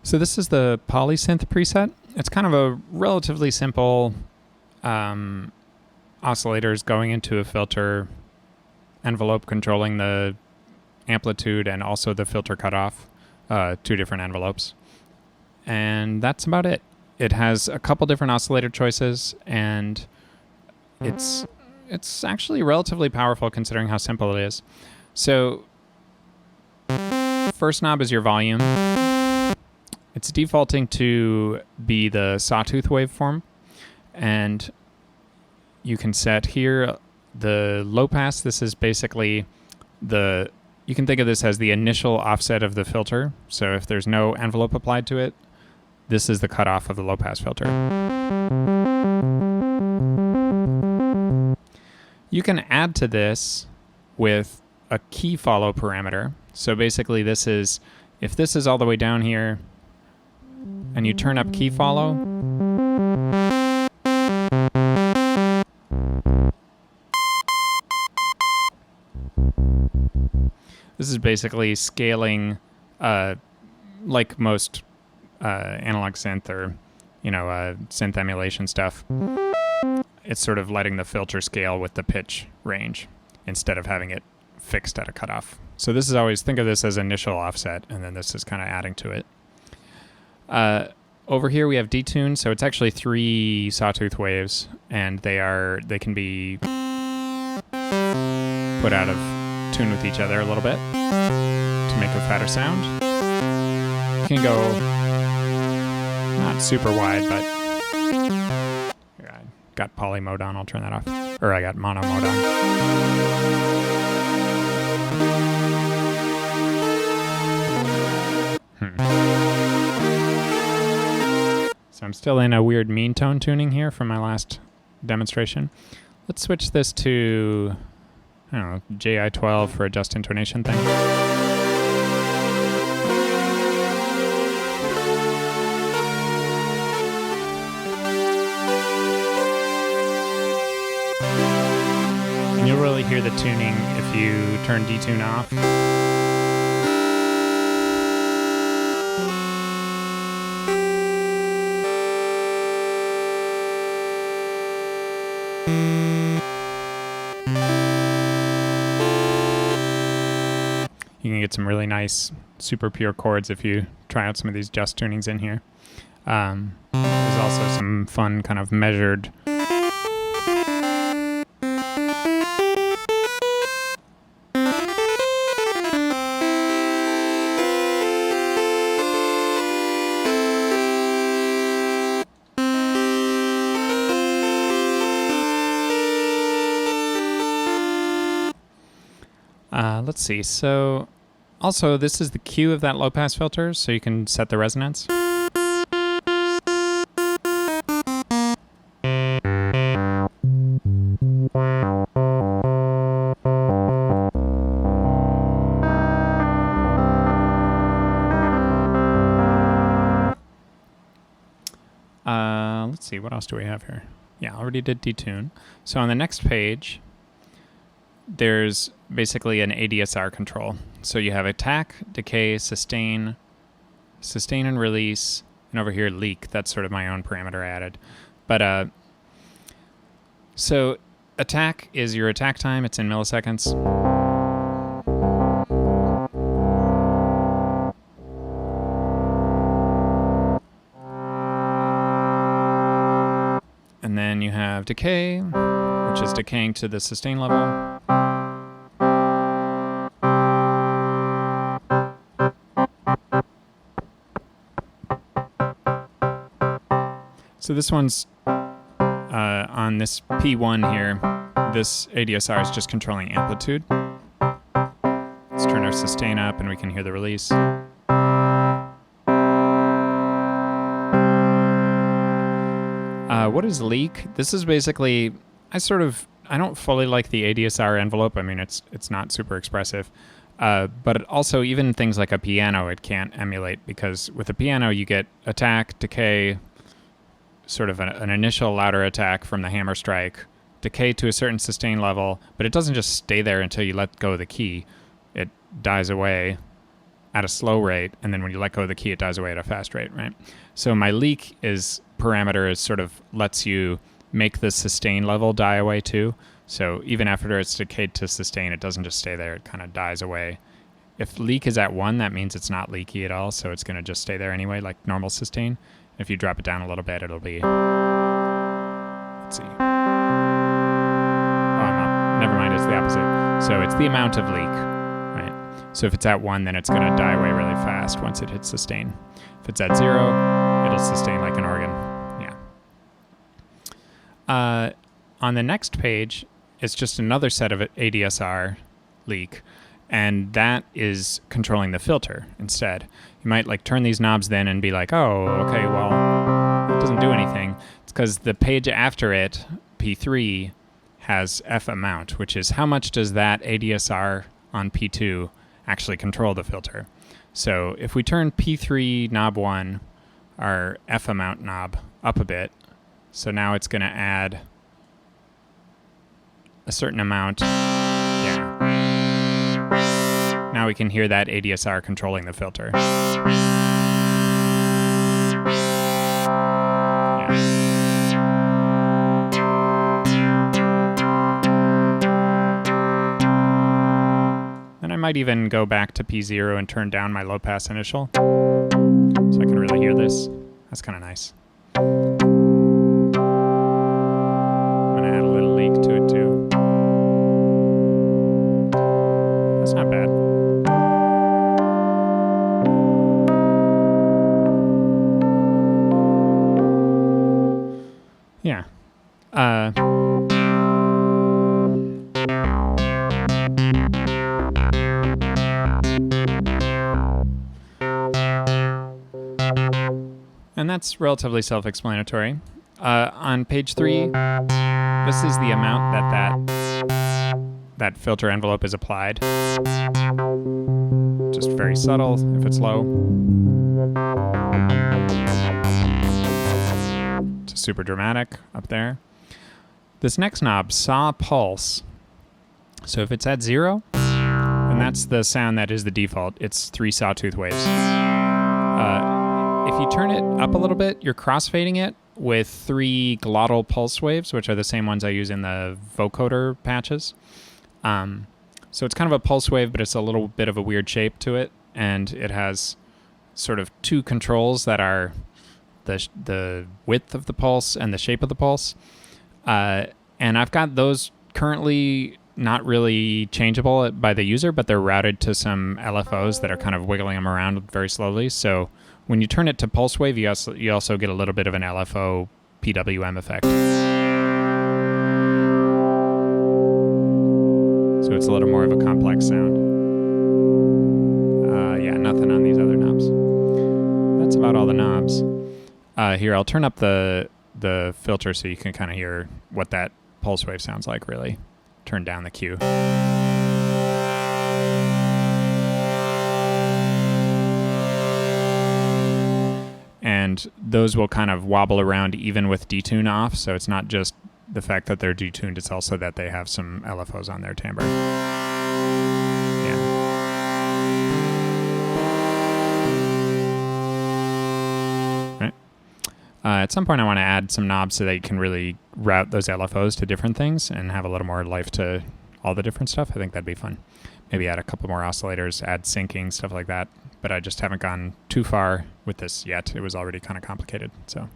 So this is the Polysynth preset. It's kind of a relatively simple oscillators going into a filter envelope controlling the amplitude and also the filter cutoff, two different envelopes. And that's about it. It has a couple different oscillator choices, and it's actually relatively powerful considering how simple it is. So first knob is your volume. It's defaulting to be the sawtooth waveform, and you can set here the low pass. This is basically you can think of this as the initial offset of the filter. So if there's no envelope applied to it, this is the cutoff of the low pass filter. You can add to this with a key follow parameter. So basically this is, if this is all the way down here and you turn up key follow, this is basically scaling like most analog synth or synth emulation stuff. It's sort of letting the filter scale with the pitch range instead of having it fixed at a cutoff. So this is always, think of this as initial offset, and then this is kind of adding to it. Over here we have detune, so it's actually 3 sawtooth waves, and they can be put out of tune with each other a little bit to make a fatter sound. You can go not super wide, but here, I got poly mode on, I'll turn that off. Or I got mono mode on. So I'm still in a weird mean tone tuning here from my last demonstration. Let's switch this to, I don't know, JI12 for a just intonation thing. And you'll really hear the tuning if you turn detune off. You can get some really nice, super pure chords if you try out some of these just tunings in here. There's also some fun kind of measured let's see, so also this is the cue of that low pass filter, so you can set the resonance. Let's see, what else do we have here? Yeah, I already did detune. So on the next page, there's basically an ADSR control. So you have attack, decay, sustain and release, and over here leak. That's sort of my own parameter I added. But so attack is your attack time. It's in milliseconds. And then you have decay, which is decaying to the sustain level. So this one's on this P1 here, this ADSR is just controlling amplitude. Let's turn our sustain up and we can hear the release. What is leak? This is basically, I don't fully like the ADSR envelope. I mean, it's not super expressive. But also even things like a piano, it can't emulate, because with a piano you get attack, decay, sort of an initial louder attack from the hammer strike, decay to a certain sustain level, but it doesn't just stay there until you let go of the key. It dies away, at a slow rate, and then when you let go of the key, it dies away at a fast rate, right? So my leak parameter is sort of lets you make the sustain level die away too. So even after it's decayed to sustain, it doesn't just stay there, it kind of dies away. If leak is at 1, that means it's not leaky at all, so it's going to just stay there anyway, like normal sustain. If you drop it down a little bit, it'll be... Let's see. Oh, no, never mind, it's the opposite. So it's the amount of leak, right? So if it's at 1, then it's going to die away really fast once it hits sustain. If it's at 0, it'll sustain like an organ. Yeah. On the next page, it's just another set of ADSR leak, and that is controlling the filter instead. You might like turn these knobs then and be like, oh, okay, well, it doesn't do anything. It's because the page after it, P3, has F amount, which is how much does that ADSR on P2 actually control the filter. So if we turn P3 knob 1, our F amount knob, up a bit, so now it's going to add a certain amount. Yeah. Now we can hear that ADSR controlling the filter. Yeah. And I might even go back to P0 and turn down my low pass initial, so I can really hear this. That's kind of nice. I'm going to add a little leak to it too. That's not bad. Yeah. And that's relatively self-explanatory. On page 3, this is the amount that filter envelope is applied. Just very subtle if it's low. It's super dramatic up there. This next knob, saw pulse. So if it's at 0, then that's the sound that is the default. It's 3 sawtooth waves. If you turn it up a little bit, you're crossfading it with 3 glottal pulse waves, which are the same ones I use in the vocoder patches. So it's kind of a pulse wave, but it's a little bit of a weird shape to it, and it has sort of 2 controls that are the width of the pulse and the shape of the pulse. And I've got those currently not really changeable by the user, but they're routed to some LFOs that are kind of wiggling them around very slowly. So when you turn it to pulse wave, you also get a little bit of an LFO PWM effect. So it's a little more of a complex sound. Yeah, nothing on these other knobs. That's about all the knobs. Here, I'll turn up the filter so you can kind of hear what that pulse wave sounds like, really. Turn down the Q. And those will kind of wobble around even with detune off, so it's not just the fact that they're detuned, it's also that they have some LFOs on their timbre. Yeah. Right. At some point I want to add some knobs so that you can really route those LFOs to different things and have a little more life to all the different stuff. I think that'd be fun. Maybe add a couple more oscillators, add syncing, stuff like that. But I just haven't gone too far with this yet. It was already kind of complicated, so...